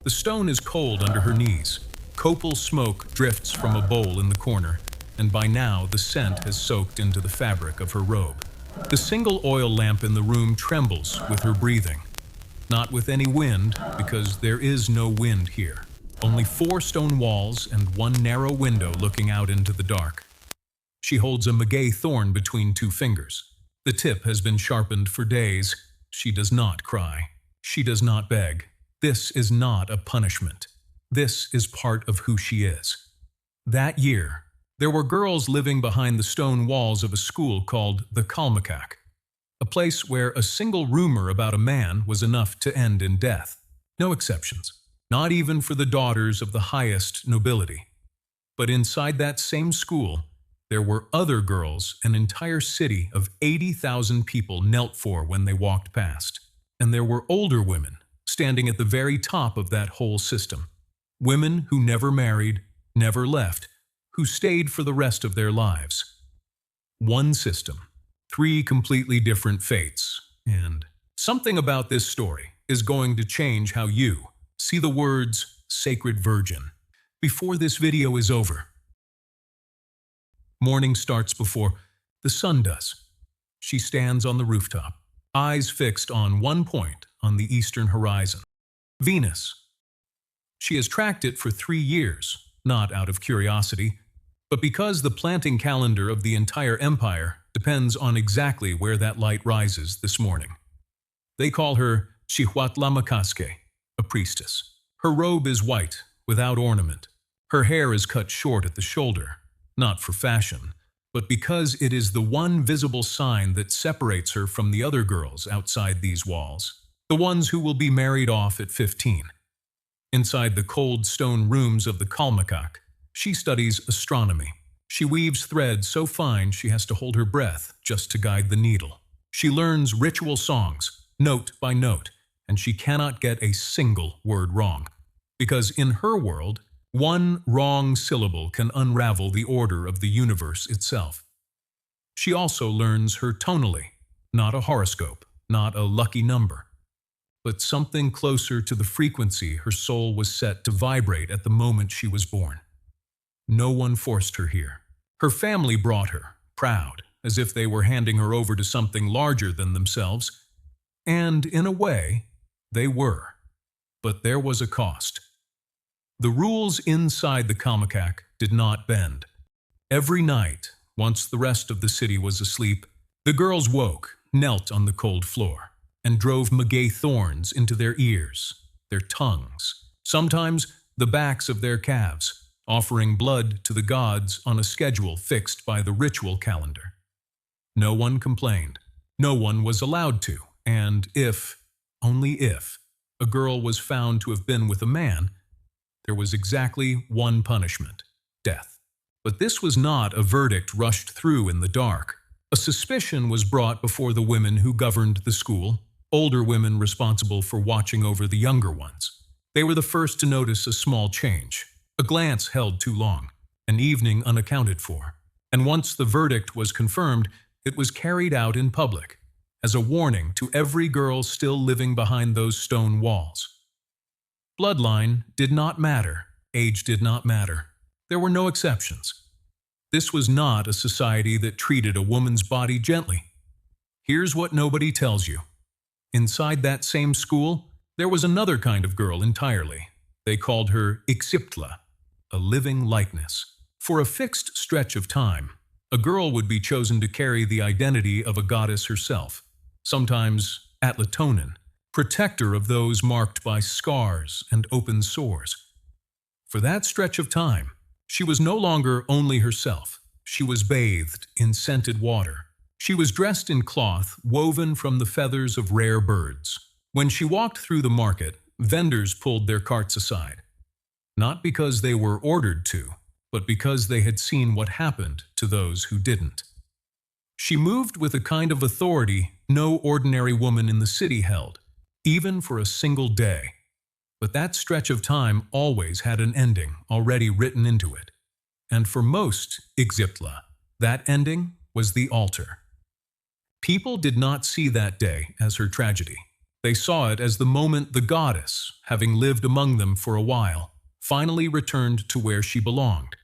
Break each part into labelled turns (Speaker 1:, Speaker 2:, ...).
Speaker 1: The stone is cold under her knees. Copal smoke drifts from a bowl in the corner, and by now the scent has soaked into the fabric of her robe. The single oil lamp in the room trembles with her breathing. Not with any wind, because there is no wind here. Only 4 stone walls and 1 narrow window looking out into the dark. She holds a maguey thorn between 2 fingers. The tip has been sharpened for days. She does not cry. She does not beg. This is not a punishment. This is part of who she is. That year, there were girls living behind the stone walls of a school called the Calmecac, a place where a single rumor about a man was enough to end in death. No exceptions, not even for the daughters of the highest nobility. But inside that same school, there were other girls an entire city of 80,000 people knelt for when they walked past. And there were older women standing at the very top of that whole system. Women who never married, never left, who stayed for the rest of their lives. One system, 3 completely different fates, and something about this story is going to change how you see the words sacred virgin before this video is over. Morning starts before the sun does. She stands on the rooftop, eyes fixed on one point on the eastern horizon. Venus. She has tracked it for 3 years, not out of curiosity, but because the planting calendar of the entire empire depends on exactly where that light rises this morning. They call her cihuatlamacazque, a priestess. Her robe is white, without ornament. Her hair is cut short at the shoulder, not for fashion, but because it is the one visible sign that separates her from the other girls outside these walls, the ones who will be married off at 15. Inside the cold stone rooms of the calmecac, she studies astronomy. She weaves thread so fine she has to hold her breath just to guide the needle. She learns ritual songs, note by note, and she cannot get a single word wrong. Because in her world, one wrong syllable can unravel the order of the universe itself. She also learns her tonally, not a horoscope, not a lucky number, but something closer to the frequency her soul was set to vibrate at the moment she was born. No one forced her here. Her family brought her, proud, as if they were handing her over to something larger than themselves. And in a way, they were. But there was a cost. The rules inside the calmecac did not bend. Every night, once the rest of the city was asleep, the girls woke, knelt on the cold floor, and drove maguey thorns into their ears, their tongues, sometimes the backs of their calves, offering blood to the gods on a schedule fixed by the ritual calendar. No one complained. No one was allowed to, and if, only if, a girl was found to have been with a man, there was exactly one punishment: death. But this was not a verdict rushed through in the dark. A suspicion was brought before the women who governed the school, older women responsible for watching over the younger ones. They were the first to notice a small change. A glance held too long, an evening unaccounted for, and once the verdict was confirmed, it was carried out in public, as a warning to every girl still living behind those stone walls. Bloodline did not matter, age did not matter. There were no exceptions. This was not a society that treated a woman's body gently. Here's what nobody tells you. Inside that same school, there was another kind of girl entirely. They called her ixiptla, a living likeness. For a fixed stretch of time, a girl would be chosen to carry the identity of a goddess herself, sometimes Atlatonin, protector of those marked by scars and open sores. For that stretch of time, she was no longer only herself. She was bathed in scented water. She was dressed in cloth woven from the feathers of rare birds. When she walked through the market, vendors pulled their carts aside. Not because they were ordered to, but because they had seen what happened to those who didn't. She moved with a kind of authority no ordinary woman in the city held, even for a single day. But that stretch of time always had an ending already written into it. And for most ixiptla, that ending was the altar. People did not see that day as her tragedy. They saw it as the moment the goddess, having lived among them for a while, finally returned to where she belonged.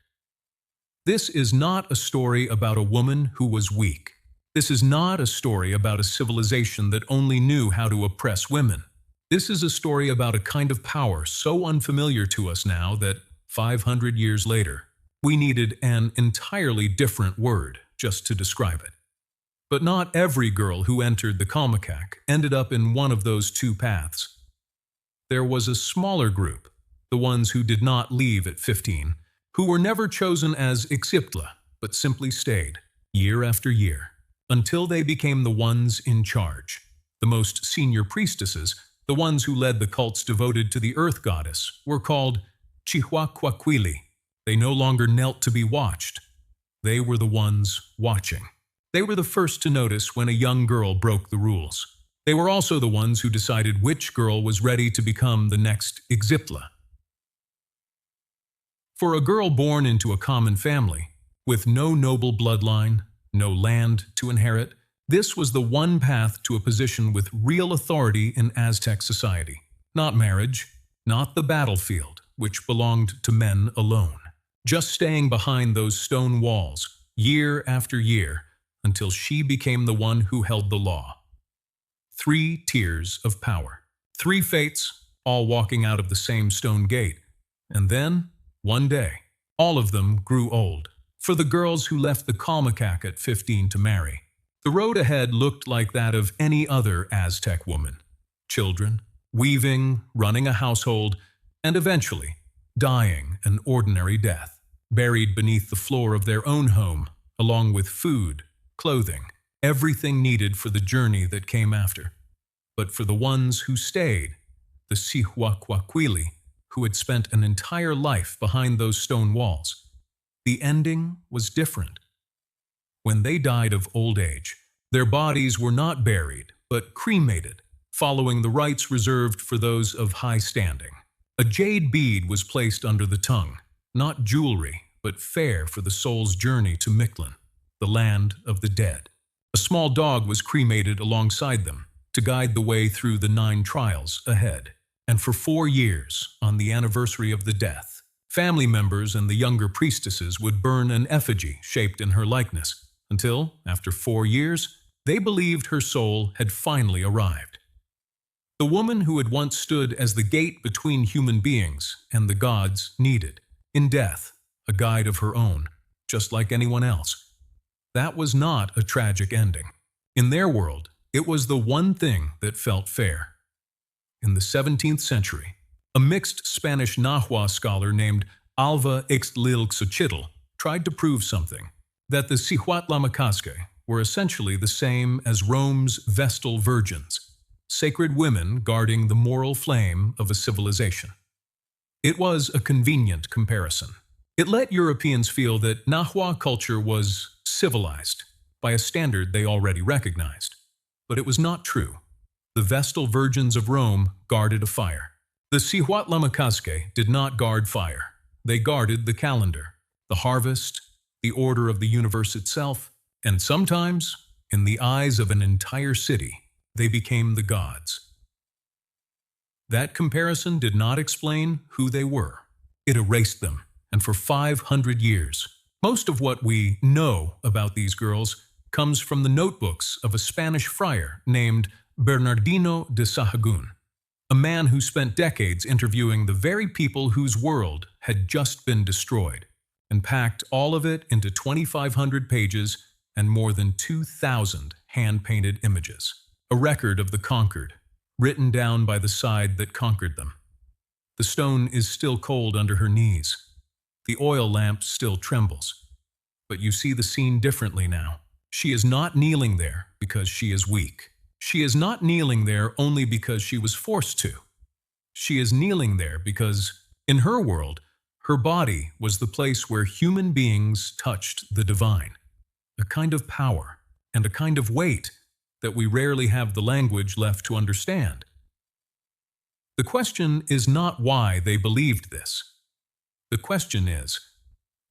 Speaker 1: This is not a story about a woman who was weak. This is not a story about a civilization that only knew how to oppress women. This is a story about a kind of power so unfamiliar to us now that 500 years later, we needed an entirely different word just to describe it. But not every girl who entered the calmecac ended up in one of those two paths. There was a smaller group, the ones who did not leave at 15, who were never chosen as ixiptla, but simply stayed, year after year, until they became the ones in charge. The most senior priestesses, the ones who led the cults devoted to the earth goddess, were called cihuatlamacazque. They no longer knelt to be watched. They were the ones watching. They were the first to notice when a young girl broke the rules. They were also the ones who decided which girl was ready to become the next ixiptla. For a girl born into a common family, with no noble bloodline, no land to inherit, this was the one path to a position with real authority in Aztec society. Not marriage, not the battlefield, which belonged to men alone. Just staying behind those stone walls, year after year, until she became the one who held the law. 3 tiers of power. 3 fates, all walking out of the same stone gate. And then, one day, all of them grew old. For the girls who left the calmecac at 15 to marry, the road ahead looked like that of any other Aztec woman. Children, weaving, running a household, and eventually, dying an ordinary death, buried beneath the floor of their own home, along with food, clothing, everything needed for the journey that came after. But for the ones who stayed, the cihuatlamacazque, who had spent an entire life behind those stone walls, the ending was different. When they died of old age, their bodies were not buried, but cremated, following the rites reserved for those of high standing. A jade bead was placed under the tongue, not jewelry, but fare for the soul's journey to Mictlan, the land of the dead. A small dog was cremated alongside them to guide the way through the 9 trials ahead. And for 4 years, on the anniversary of the death, family members and the younger priestesses would burn an effigy shaped in her likeness, until, after 4 years, they believed her soul had finally arrived. The woman who had once stood as the gate between human beings and the gods needed, in death, a guide of her own, just like anyone else. That was not a tragic ending. In their world, it was the one thing that felt fair. In the 17th century, a mixed Spanish Nahua scholar named Alva Ixtlahuaca tried to prove something, that the cihuatlamacazque were essentially the same as Rome's Vestal Virgins, sacred women guarding the moral flame of a civilization. It was a convenient comparison. It let Europeans feel that Nahua culture was civilized by a standard they already recognized. But it was not true. The Vestal Virgins of Rome guarded a fire. The cihuatlamacazque did not guard fire. They guarded the calendar, the harvest, the order of the universe itself, and sometimes, in the eyes of an entire city, they became the gods. That comparison did not explain who they were. It erased them, and for 500 years, most of what we know about these girls comes from the notebooks of a Spanish friar named Bernardino de Sahagún, a man who spent decades interviewing the very people whose world had just been destroyed, and packed all of it into 2,500 pages and more than 2,000 hand-painted images, a record of the conquered, written down by the side that conquered them. The stone is still cold under her knees. The oil lamp still trembles. But you see the scene differently now. She is not kneeling there because she is weak. She is not kneeling there only because she was forced to. She is kneeling there because, in her world, her body was the place where human beings touched the divine. A kind of power and a kind of weight that we rarely have the language left to understand. The question is not why they believed this. The question is,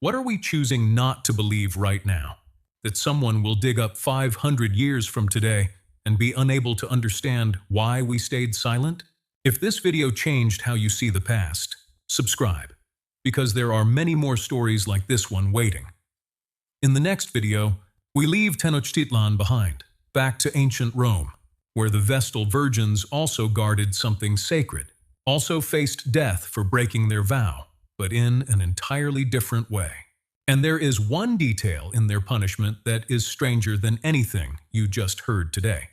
Speaker 1: what are we choosing not to believe right now? That someone will dig up 500 years from today and be unable to understand why we stayed silent? If this video changed how you see the past, subscribe, because there are many more stories like this one waiting. In the next video, we leave Tenochtitlan behind, back to ancient Rome, where the Vestal virgins also guarded something sacred, also faced death for breaking their vow, but in an entirely different way. And there is one detail in their punishment that is stranger than anything you just heard today.